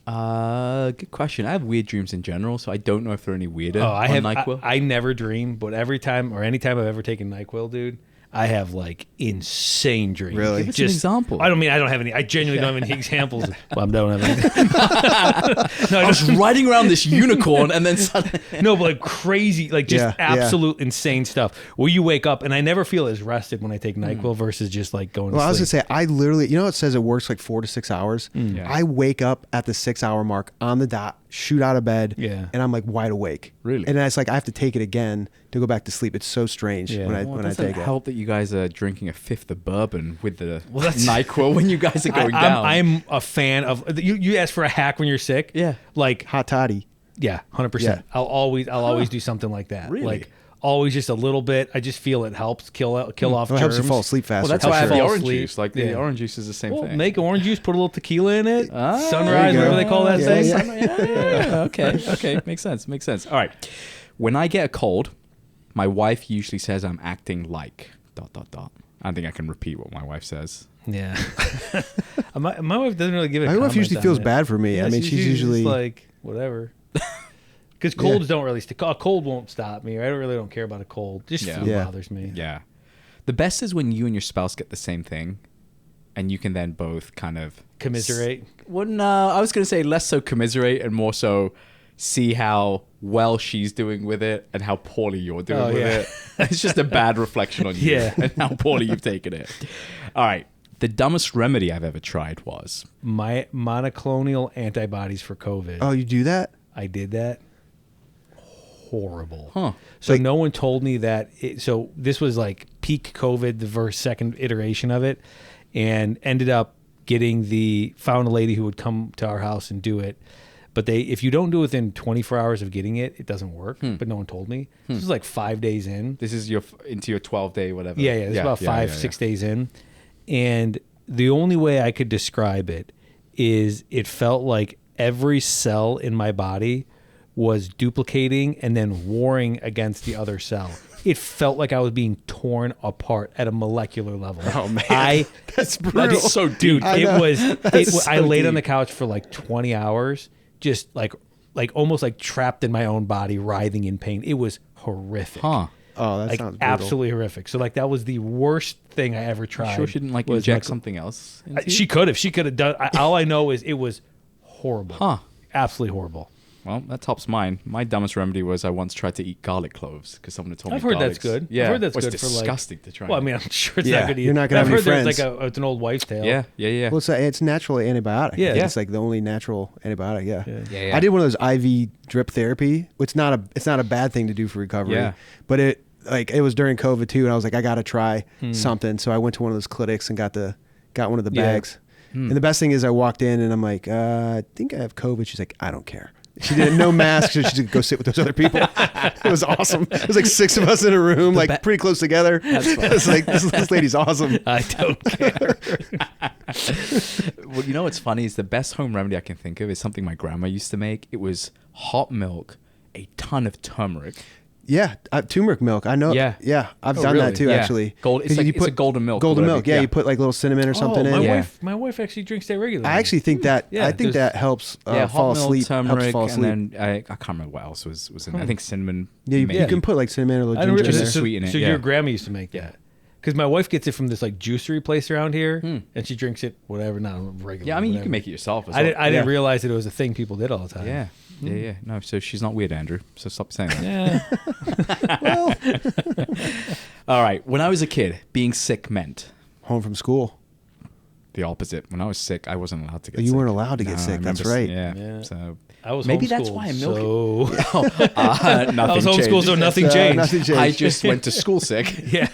S1: good question. I have weird dreams in general, so I don't know if they're any weirder.
S2: Oh, I
S1: on
S2: have.
S1: NyQuil.
S2: I never dream, but every time or anytime I've ever taken NyQuil, dude, I have like insane dreams.
S3: Really?
S1: Give us an example.
S2: I don't have any. I genuinely don't have any examples. Well, I don't have any. No,
S1: I was riding around this unicorn, and then suddenly.
S2: no, but like crazy, like just
S3: Yeah,
S2: absolute insane stuff. Where you wake up, and I never feel as rested when I take NyQuil versus just like going.
S3: Well, I
S2: to
S3: was
S2: sleep.
S3: gonna say, I literally, it says it works like 4 to 6 hours.
S1: Yeah.
S3: I wake up at the 6 hour mark on the dot, shoot out of bed,
S2: Yeah.
S3: and I'm like wide awake.
S1: Really?
S3: And then it's like I have to take it again to go back to sleep. It's so strange
S2: Yeah.
S3: when I
S1: Well,
S3: when I
S1: doesn't
S3: take
S1: it
S3: it.
S1: help that you guys are drinking a fifth of bourbon with the
S2: that's-
S1: NyQuil when you guys are going down?
S2: I'm a fan of you. Ask for a hack when you're sick.
S1: Yeah.
S2: like
S3: Hot toddy.
S2: yeah, 100%.
S3: Yeah.
S2: I'll always do something like that.
S1: Really?
S2: Like always just a little bit. I just feel it helps kill off
S3: Well, it
S2: germs.
S3: helps you fall asleep faster.
S1: Well, that's
S2: Helps
S1: why I have
S2: you
S1: the
S2: fall
S1: orange
S2: asleep.
S1: juice. Like the
S2: Yeah.
S1: orange juice is the same
S2: Well,
S1: thing.
S2: make orange juice, put a little tequila in it.
S1: Ah,
S2: Sunrise,
S3: there you
S2: whatever
S3: go.
S2: they call that
S3: Yeah,
S2: thing.
S3: yeah.
S1: Okay. Makes sense. All right. When I get a cold, my wife usually says I'm acting like ... I don't think I can repeat what my wife says.
S2: Yeah. my wife doesn't really give it.
S3: My wife usually feels bad for me. I mean, she's usually
S2: just like whatever. Because colds don't really a cold won't stop me. I really don't care about a cold. Just
S1: Yeah.
S2: flu
S3: Yeah.
S2: bothers me.
S1: Yeah. The best is when you and your spouse get the same thing, and you can then both kind of
S2: Commiserate.
S1: Well, no, I was going to say less so commiserate and more so see how well she's doing with it and how poorly you're doing
S2: Oh,
S1: with
S2: yeah.
S1: it. It's just a bad reflection on you
S2: Yeah.
S1: and how poorly you've taken it. All right. The dumbest remedy I've ever tried was...
S2: My monoclonal antibodies for COVID.
S3: Oh, you do that?
S2: I did that. horrible.
S1: Huh.
S2: So
S3: Like-
S2: no one told me that. So this was like peak COVID, the second iteration of it, and ended up found a lady who would come to our house and do it. But if you don't do it within 24 hours of getting it, it doesn't work. But no one told me. This was like 5 days in.
S1: This is into your 12-day whatever.
S2: Yeah. It's about 6 days in. And the only way I could describe it is it felt like every cell in my body was duplicating and then warring against the other cell. It felt like I was being torn apart at a molecular level.
S3: Oh man, that's brutal.
S1: That is so deep.
S2: Dude, I laid on
S3: deep.
S2: the couch for like 20 hours, just like almost like trapped in my own body, writhing in pain. It was horrific.
S1: Huh.
S3: Oh, that
S2: Like
S3: sounds brutal.
S2: absolutely horrific. So like that was the worst thing I ever tried.
S1: Sure she didn't like
S2: was
S1: inject
S2: like-
S1: something else into you?
S2: She could have. She could have done. All I know is it was horrible.
S1: Huh.
S2: Absolutely horrible.
S1: Well, that tops mine. My dumbest remedy was I once tried to eat garlic cloves because someone had told me
S2: I've heard that's
S1: garlic's-
S2: good.
S1: Yeah,
S2: I've heard that's
S1: well,
S2: good
S1: it's
S2: for like.
S1: disgusting to try.
S2: Well, I mean, I'm sure it's
S3: Yeah,
S2: not good.
S3: you're not gonna
S2: I've
S3: have any
S2: heard there's
S3: friends.
S2: like it's an old wives' tale.
S1: yeah.
S3: Well, it's natural antibiotic.
S2: Yeah.
S3: It's like the only natural antibiotic. Yeah.
S1: Yeah.
S3: I did one of those IV drip therapy. It's not a bad thing to do for recovery.
S1: Yeah.
S3: But it was during COVID too, and I was like, I gotta try something. So I went to one of those clinics and got one of the
S2: Yeah.
S3: bags. And the best thing is, I walked in and I'm like, I think I have COVID. She's like, I don't care. She did no mask, so she could go sit with those other people. It was awesome. It was like 6 of us in a room, like pretty close together. It was like, this lady's awesome.
S2: I don't care.
S1: Well, you know what's funny is the best home remedy I can think of is something my grandma used to make. It was hot milk, a ton of turmeric.
S3: Yeah, turmeric milk. I know.
S1: Yeah.
S3: Yeah, I've
S1: Oh,
S3: done
S1: really?
S3: that too,
S1: Yeah.
S3: actually.
S1: It's
S3: 'Cause
S1: like
S3: you
S1: it's a golden milk.
S3: Golden
S1: whatever.
S3: milk. Yeah, you put like little cinnamon or something in.
S1: Yeah.
S2: My wife actually drinks that regularly.
S3: I actually think that
S2: Yeah,
S3: I think
S2: there's-
S3: that helps
S1: Yeah,
S3: fall
S1: hot milk,
S3: asleep. Helps
S1: turmeric,
S3: fall asleep.
S1: and then I can't remember what else was in. I think cinnamon.
S3: Yeah, you
S1: maybe.
S3: can put like cinnamon or a little
S2: I don't
S3: ginger in
S2: really,
S3: there.
S1: to sweeten it,
S2: So
S1: yeah.
S2: your grandma used to make that. Because my wife gets it from this like juicery place around here, and she drinks it whatever, not regular.
S1: Yeah, I mean you
S2: whatever.
S1: can make it yourself. As
S2: I
S1: well.
S2: didn't
S3: Yeah.
S2: realize that it was a thing people did all the time.
S1: Yeah. Yeah. No, so she's not weird, Andrew. So stop saying that.
S2: Yeah.
S1: All right. When I was a kid, being sick meant
S3: Home from school.
S1: the opposite. When I was sick, I wasn't allowed to get sick.
S3: You weren't allowed to get
S1: No,
S3: sick.
S1: I
S3: That's
S1: remember-
S3: right.
S1: Yeah.
S2: Yeah.
S1: So
S2: I was
S1: maybe that's
S2: homeschooled,
S1: why I'm milking.
S2: so
S1: nothing
S2: I was homeschooled,
S1: changed.
S2: so nothing changed.
S3: Nothing changed.
S1: I just went to school sick.
S2: Yeah.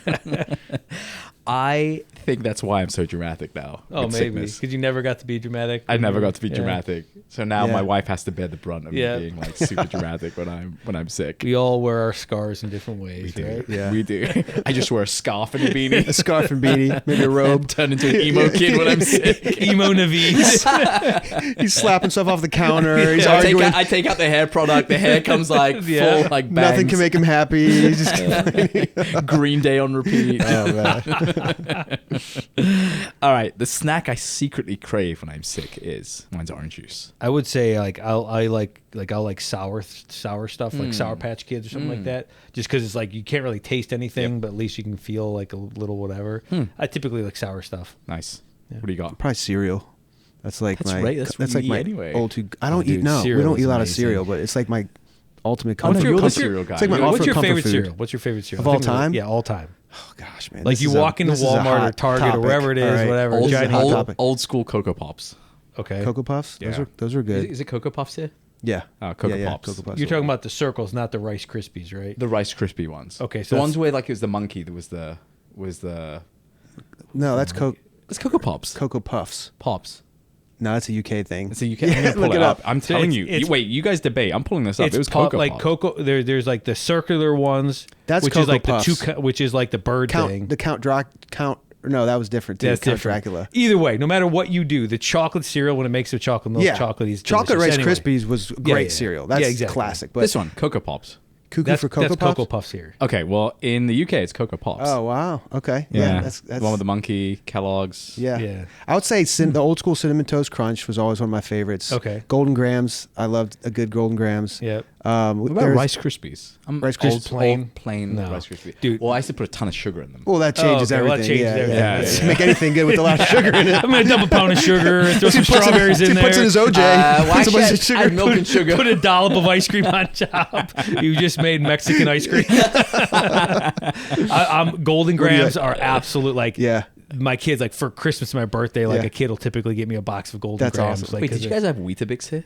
S1: I think that's why I'm so dramatic now.
S2: Oh,
S1: with
S2: maybe
S1: sickness.
S2: because you never got to be dramatic.
S1: I never got to be
S2: Yeah.
S1: dramatic, so now
S3: Yeah.
S1: my wife has to bear the brunt of
S2: Yeah.
S1: me being like super dramatic when I'm sick.
S2: We all wear our scars in different ways, right?
S3: Yeah.
S1: We do. I just wear a scarf and a beanie.
S3: A scarf and beanie, maybe a robe.
S1: Turn into an emo kid when I'm sick.
S2: Emo Naveed.
S3: He's slapping stuff off the counter. He's
S1: I
S3: arguing.
S1: take out the hair product. The hair comes like
S2: Yeah.
S1: full like bangs.
S3: Nothing can make him happy. He's just
S1: Green Day on repeat.
S3: oh man.
S1: All right, the snack I secretly crave when I'm sick is mine's orange juice.
S2: I would say like I'll like sour stuff like Sour Patch Kids or something like that. Just because it's like you can't really taste anything, but at least you can feel like a little whatever. I typically like sour stuff.
S1: Nice. What do you got?
S3: Probably cereal. That's like
S1: That's
S3: my.
S1: right, that's what
S3: like
S1: you
S3: my
S1: eat anyway.
S3: old. I don't
S2: dude,
S3: eat. No, we
S2: cereal
S3: don't
S2: is
S3: eat a lot of
S2: amazing.
S3: cereal, but it's like my ultimate
S1: Oh, no,
S3: comfort.
S1: you're the
S3: food.
S1: cereal guy.
S3: It's like my
S2: What's
S3: ultimate
S2: your
S3: comfort
S2: favorite
S3: food.
S2: cereal? What's your favorite cereal?
S3: Of all
S2: I think we-
S3: time?
S2: Yeah, all time.
S3: Oh gosh, man.
S2: Like
S3: this
S2: you
S3: is a-
S2: walk into
S3: this is a
S2: Walmart or
S3: hot
S2: Target or
S3: topic.
S2: wherever it is,
S3: All right.
S2: whatever.
S3: Old,
S2: giant
S3: hot
S2: old-
S3: topic.
S1: Old school Cocoa Pops.
S2: Okay.
S3: Cocoa Puffs. Those
S1: Yeah.
S3: are good.
S1: Is it Cocoa Puffs here?
S3: Yeah.
S1: Oh, Cocoa
S3: yeah,
S1: Pops.
S3: Cocoa Puffs.
S2: You're talking about the circles, not the Rice Krispies, right?
S1: The Rice Krispie ones.
S2: Okay, so
S1: the ones
S2: that's-
S1: where like it was the monkey that was the
S3: No, that's
S1: It's Cocoa Pops.
S3: Cocoa Puffs.
S1: Pops.
S3: No, that's a UK thing.
S1: So you can't pull
S3: look
S1: it
S3: it
S1: up.
S3: up.
S1: I'm
S2: So
S1: telling
S2: it's-
S1: you. Wait, you guys debate. I'm pulling this up.
S2: It's
S1: It was
S2: pop,
S1: Cocoa
S2: like
S1: Pops.
S2: Cocoa. There's like the circular ones.
S3: That's
S2: which
S3: Cocoa
S2: is like
S3: Puffs.
S2: the which is like the bird thing.
S3: Count. No, that was different too.
S2: That's
S3: Count
S2: different.
S3: Dracula.
S2: Either way, no matter what you do, the chocolate cereal when it makes the chocolate milk chocolate is
S3: chocolate Rice
S2: delicious. Anyway,
S3: Krispies was great
S2: yeah.
S3: cereal. That's
S2: Yeah, exactly.
S3: classic. But
S1: This one, Cocoa Pops.
S3: cuckoo
S2: That's
S3: for Cocoa
S2: that's
S3: Puffs.
S2: Cocoa Puffs here.
S1: Okay, well in the UK it's Cocoa Pops.
S3: Oh wow. Okay. Yeah. That's
S1: the one with the monkey, Kellogg's.
S3: yeah.
S2: Yeah.
S3: I would say the old school cinnamon toast crunch was always one of my favorites.
S2: Okay.
S3: Golden Grams. I loved a good Golden Grams.
S2: Yep.
S1: What about
S3: there's-
S1: Rice Krispies?
S3: Rice Krispies
S1: Old,
S2: plain?
S1: plain
S2: No.
S1: Rice Krispies.
S2: Dude.
S1: Well, I used to put a ton of sugar in them.
S3: Well, that changes
S2: okay, well, that
S3: everything.
S2: changes everything.
S3: Yeah.
S1: Yeah,
S3: Let's
S1: yeah.
S3: make anything good with a lot of sugar in it.
S2: I'm gonna dump a pound of sugar, throw some
S3: He puts
S2: strawberries in
S3: he
S2: there.
S3: puts in his OJ.
S1: Well,
S3: puts a bunch
S1: actually,
S3: of sugar.
S1: add milk and sugar.
S2: Put a dollop of ice cream on top. You just made Mexican ice cream. Golden
S3: What do you
S2: Grams
S3: like?
S2: are absolute like
S3: Yeah.
S2: my kids like for Christmas and my birthday like
S3: Yeah.
S2: a kid will typically get me a box of Golden
S3: That's
S2: Grams.
S3: awesome.
S2: Like,
S1: Wait,
S2: 'cause
S1: did you guys have Weetabix here?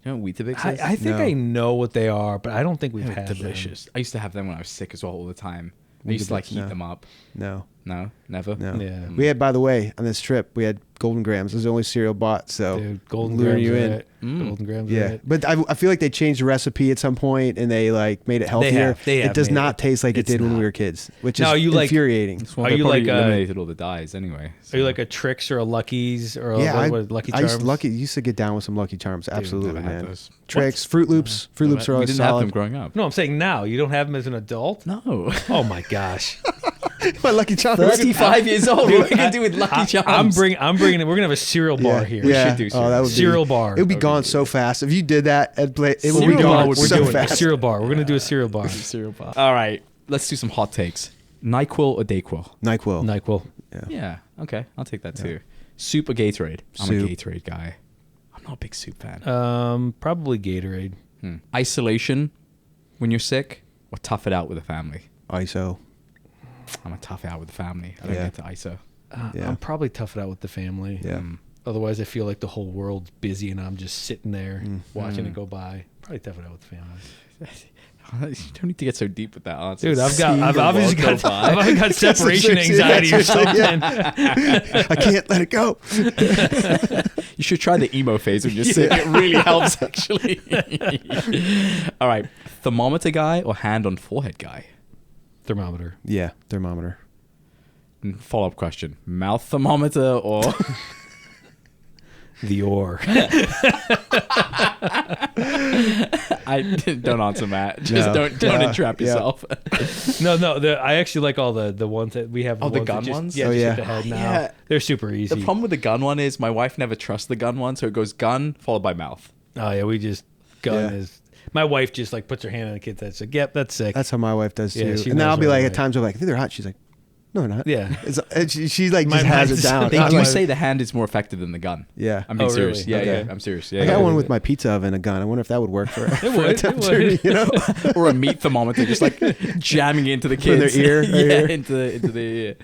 S1: You know what Weetabix is?
S2: I think I know what they are, but I don't think we've had
S1: delicious.
S2: them.
S1: I used to have them when I was sick as well all the time. I used to like heat them up.
S3: No.
S1: No, never.
S3: No.
S2: Yeah.
S3: We had, by the way, on this trip, we had Golden Grams. It was the only cereal bought. So
S2: Dude, Golden
S3: luring
S2: Grams
S3: you
S2: are
S3: in.
S2: it. Golden Grams are
S3: Yeah,
S2: it.
S3: but I feel like they changed the recipe at some point and they like made it healthier.
S2: They have
S3: it does
S2: made
S3: not
S2: it.
S3: taste like it
S1: It's
S3: did when
S1: not.
S3: we were kids, which
S2: Now,
S3: is
S2: you like-
S3: infuriating.
S1: Well,
S2: Are
S1: they
S2: you
S1: probably
S2: like,
S1: eliminated all the dyes anyway?
S2: Are you like a Trix or a Lucky's or a
S3: Yeah,
S2: what, Lucky
S3: I
S2: Charms?
S3: used to get down with some Lucky Charms. Absolutely,
S1: Never had
S3: man.
S1: those.
S3: Tricks, Fruit Loops. Fruit Loops are
S1: We
S3: always
S1: didn't have them
S3: solid.
S1: growing up.
S2: No, I'm saying now. You don't have them as an adult?
S1: No.
S2: Oh my gosh.
S3: My Lucky Charms.
S1: 35 years old. What are we gonna do with Lucky Charms?
S2: I'm bringing it. We're gonna have a cereal bar here.
S3: Yeah.
S1: should do
S3: Oh, that would be,
S2: cereal bar.
S3: It would be gone so fast. If you did that, it would be
S1: Cereal
S3: gone
S1: bar would be
S3: so
S1: doing it.
S2: A
S3: fast.
S2: cereal bar. We're gonna do a cereal bar.
S1: cereal bar. All right, let's do some hot takes. NyQuil or Dayquil?
S3: NyQuil.
S2: NyQuil.
S1: Yeah. Okay, I'll take that too. Soup or Gatorade? I'm
S3: Soup.
S1: a Gatorade guy. I'm not a big soup fan.
S2: Probably Gatorade.
S1: Isolation when you're sick, or tough it out with a family?
S3: ISO.
S1: I'm a tough it out with the family. I don't
S3: Yeah.
S1: get to ISO.
S3: Yeah.
S2: I'm probably tough it out with the family.
S3: Yeah.
S2: Otherwise, I feel like the whole world's busy and I'm just sitting there
S3: Mm.
S2: watching it go by. Probably tough it out with the family.
S1: You don't need to get so deep with that answer.
S2: Dude, I've
S1: Seeing the
S2: obviously
S1: world go by.
S2: I've got separation anxiety or something.
S3: I can't let it go.
S1: You should try the emo phase when you're sick. It really helps, actually. All right. Thermometer guy or hand on forehead guy?
S2: Thermometer.
S3: Yeah, thermometer.
S1: Follow-up question. Mouth thermometer or...
S2: The ore.
S1: Don't answer, Matt. Just
S3: No.
S1: don't entrap
S3: Yeah.
S1: yourself.
S2: No. I actually like all the ones that we have.
S1: Oh, the
S2: ones that
S1: gun
S2: just-
S1: ones?
S2: Yeah,
S3: Oh,
S2: just
S3: yeah.
S2: hit the head now.
S1: Yeah.
S2: They're super easy.
S1: The problem with the gun one is my wife never trusts the gun one, so it goes gun followed by mouth.
S2: Oh yeah, we just gun
S3: Yeah.
S2: is. My wife just like puts her hand on the kid's head. She's like, "Yep, that's sick."
S3: That's how my wife does
S2: Yeah,
S3: too.
S2: she
S3: And then
S2: knows
S3: I'll be
S2: right
S3: like,
S2: away.
S3: at times I'm like, I think they're hot. She's like, no, they're not.
S2: Yeah.
S3: And she like
S2: My
S3: just has
S2: mind's-
S3: it down.
S1: They
S2: I'm
S1: do
S2: like-
S1: say the hand is more effective than the gun.
S3: Yeah.
S1: I'm being
S2: Oh,
S1: serious.
S2: really?
S1: Yeah,
S3: Okay.
S1: yeah, I'm serious. Yeah,
S3: I got
S1: yeah.
S3: one with my pizza oven, a gun. I wonder if that would work for
S2: It
S3: for
S2: would,
S3: a
S2: it
S3: temperature,
S2: would.
S3: you know?
S1: Or a meat thermometer, just like jamming it into the
S3: In their
S1: kids.
S3: ear, right
S1: yeah,
S3: here.
S1: into the ear.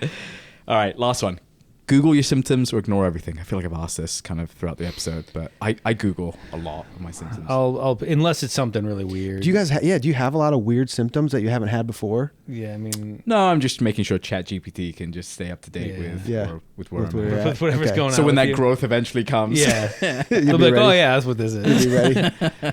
S1: All right, last one. Google your symptoms or ignore everything. I feel like I've asked this kind of throughout the episode, but I Google a lot of my symptoms.
S2: I'll unless it's something really weird.
S3: Do you guys do you have a lot of weird symptoms that you haven't had before?
S2: Yeah, I mean,
S1: No, I'm just making sure ChatGPT can just stay up to date
S2: Yeah.
S1: with
S3: Yeah.
S1: with where
S3: With
S1: I'm
S3: where
S1: at.
S3: you're at.
S2: with whatever's
S3: Okay.
S2: going on.
S1: So when
S2: with
S1: that
S2: you.
S1: growth eventually comes,
S2: yeah,
S3: You'll
S2: they'll
S3: be
S2: be like,
S3: ready.
S2: "Oh yeah, that's what this
S3: You'll
S2: is."
S3: be ready.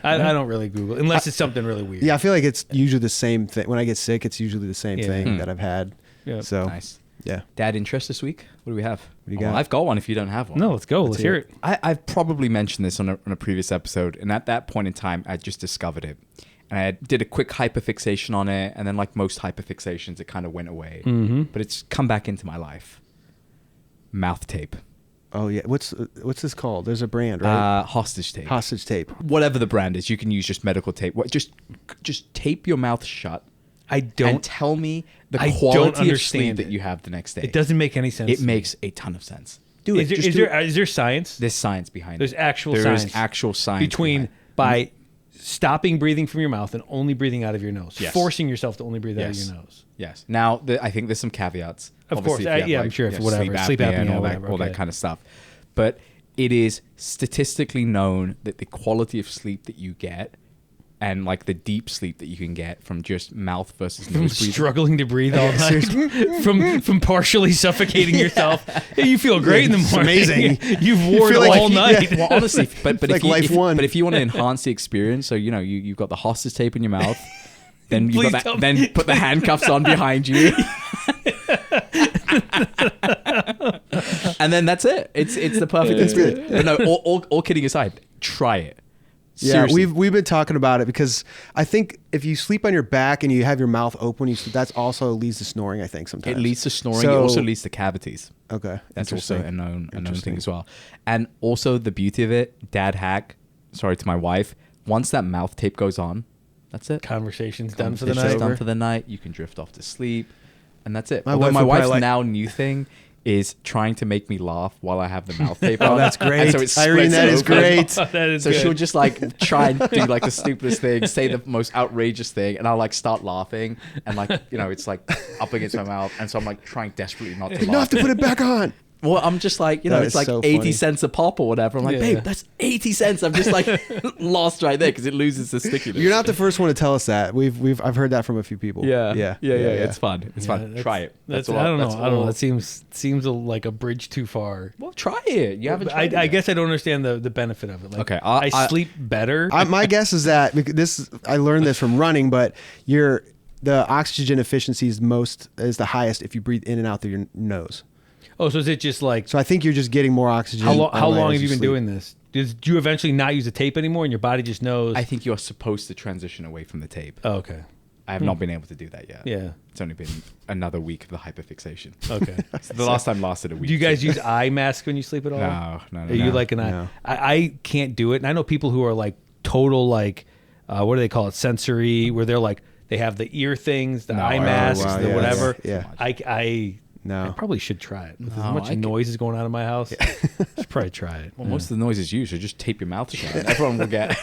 S2: I don't really Google unless it's something really weird.
S3: Yeah, I feel like it's usually the same thing. When I get sick, it's usually the same
S2: Yeah.
S3: thing that I've had.
S2: Yeah.
S3: So
S1: nice.
S3: yeah.
S1: Dad interest this week? What do we have?
S3: What do you
S1: Oh,
S3: got?
S1: I've got one if you don't have one.
S2: No, let's go. Let's hear it.
S1: I've probably mentioned this on a previous episode, and at that point in time, I just discovered it. And I did a quick hyperfixation on it, and then like most hyperfixations, it kind of went away.
S2: Mm-hmm.
S1: But it's come back into my life. Mouth tape.
S3: Oh yeah. What's this called? There's a brand, right?
S1: Hostage tape.
S3: Hostage tape.
S1: Whatever the brand is, you can use just medical tape. Just tape your mouth shut.
S2: I
S1: And
S2: don't.
S1: tell me the
S2: I don't
S1: quality of sleep
S2: understand
S1: that
S2: it.
S1: you have the next day.
S2: It doesn't make any sense.
S1: It
S2: to me.
S1: makes a ton of sense. Do it.
S2: Is there,
S1: Just
S2: is
S1: do
S2: there
S1: it.
S2: is there science?
S1: There's science behind
S2: There's
S1: it.
S2: actual
S1: There
S2: science
S1: is actual science
S2: between
S1: behind it.
S2: by stopping breathing from your mouth and only breathing out of your nose,
S1: Yes.
S2: forcing yourself to only breathe out of
S1: Yes.
S2: your nose.
S1: Yes. Now, I think there's some caveats.
S2: Of
S1: Obviously,
S2: course.
S1: if you have,
S2: I'm sure if whatever,
S1: sleep apnea and all
S2: whatever,
S1: that, all that
S2: okay.
S1: kind of stuff. But it is statistically known that the quality of sleep that you get, and like the deep sleep that you can get from just mouth versus
S2: From
S1: nose breathing.
S2: struggling to breathe all night, from partially suffocating yourself. Yeah, you feel great in the
S3: It's
S2: morning.
S3: amazing.
S2: You've worn
S3: feel
S2: all
S3: like-
S2: night.
S1: Well, honestly, but
S3: like life one.
S1: But if you want to enhance the experience, so you've got the hostage tape in your mouth, then
S2: Please
S1: got
S2: tell
S1: that,
S2: me.
S1: then put the handcuffs on behind you, and then that's it. It's the perfect experience. But no, all kidding aside, try it.
S3: Yeah,
S1: Seriously.
S3: we've been talking about it because I think if you sleep on your back and you have your mouth open, that's also leads to snoring. I think sometimes
S1: It leads to snoring.
S3: So-
S1: it also leads to cavities.
S3: Okay,
S1: That's also a known thing
S3: Interesting.
S1: as well. And also the beauty of it, dad hack. Sorry to my wife. Once that mouth tape goes on, that's it.
S2: Conversation's done for the
S1: It's just
S2: night.
S1: done for the night. You can drift off to sleep, and that's it.
S3: My
S1: Although
S3: wife
S1: my
S3: would probably
S1: wife's
S3: like-
S1: now new thing is trying to make me laugh while I have the mouth tape on.
S3: Oh, that's great.
S1: And so it
S3: Irene,
S1: splits
S3: that is
S1: open.
S3: great.
S2: That is
S1: So
S2: good.
S1: she'll just like try and do like the stupidest thing, say the most outrageous thing, and I'll like start laughing, and like it's like up against my mouth, and so I'm like trying desperately not to
S3: You don't have
S1: laugh.
S3: to put it back on.
S1: Well, I'm just like,
S3: That
S1: it's
S3: is
S1: like
S3: so
S1: 80
S3: funny.
S1: cents a pop or whatever. I'm like,
S2: Yeah.
S1: babe, that's 80 cents. I'm just like lost right there because it loses the stickiness.
S3: You're not the first one to tell us that. I've heard that from a few people.
S1: Yeah. It's fun. It's fun. Try it.
S2: That's
S1: all-
S2: I don't know.
S1: that's
S2: I don't know.
S1: all-
S2: That seems like a bridge too far.
S1: Well, try it. You haven't tried it
S2: I
S1: yet.
S2: guess I don't understand the benefit of it. Like,
S1: Okay,
S2: I sleep better.
S3: My guess is that I learned this from running, but the oxygen efficiency is the highest if you breathe in and out through your nose.
S2: Oh, so is it just like
S3: So I think you're just getting more oxygen.
S2: how
S3: all night
S2: long
S3: as
S2: have you been
S3: sleep.
S2: doing this? Did you eventually not use the tape anymore, and your body just knows?
S1: I think you're supposed to transition away from the tape.
S2: Oh, okay.
S1: I have not been able to do that yet.
S2: Yeah.
S1: It's only been another week of the hyperfixation.
S2: Okay.
S1: So the last time lasted a week.
S2: Do you guys use eye masks when you sleep at all?
S1: No.
S2: Are you like an eye?
S3: No.
S2: I can't do it. And I know people who are like total what do they call it? Sensory, where they're like they have the ear things, the eye masks,
S3: wow,
S2: the
S3: yeah,
S2: whatever.
S3: yeah.
S2: I
S3: No.
S2: probably should try it. With as
S1: No,
S2: much
S1: I
S2: noise is going on in my house, should probably try it.
S1: Well, most of the noise is you, so just tape your mouth shut. Everyone will get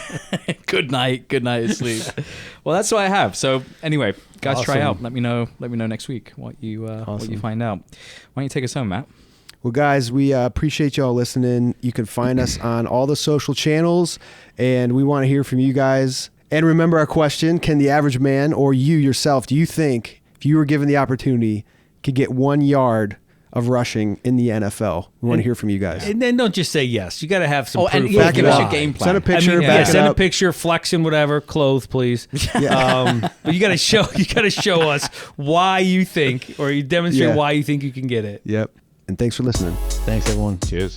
S1: good night of sleep. Well, that's what I have. So anyway, guys, try
S2: Awesome.
S1: out. Let me know next week what you find out. Why don't you take us home, Matt?
S3: Well, guys, we appreciate y'all listening. You can find us on all the social channels, and we want to hear from you guys. And remember our question: can the average man or you yourself, do you think, if you were given the opportunity, could get 1 yard of rushing in the NFL? We want to hear from you guys.
S2: And then don't just say yes. You got to have some
S1: Oh,
S2: proof.
S1: and yeah,
S2: of
S1: give us your
S2: why.
S1: game plan.
S3: Send a picture,
S2: yeah,
S3: back it
S2: send a
S3: up.
S2: picture, flexing, whatever, clothes, please. But you got to show us why you think, or you demonstrate
S3: Yeah.
S2: why you think you can get it.
S3: Yep. And thanks for listening.
S2: Thanks, everyone.
S1: Cheers.